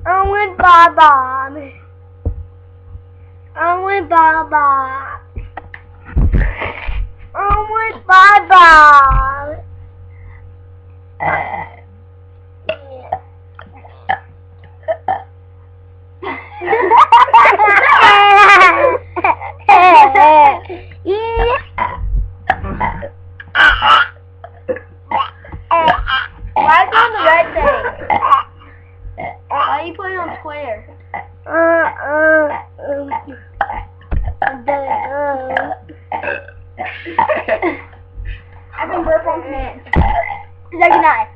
I'm with Baba. I'm with Baba. I'm with Baba. Why is it on the red thing? Why are you putting it on square? I can burp on command. Second eye.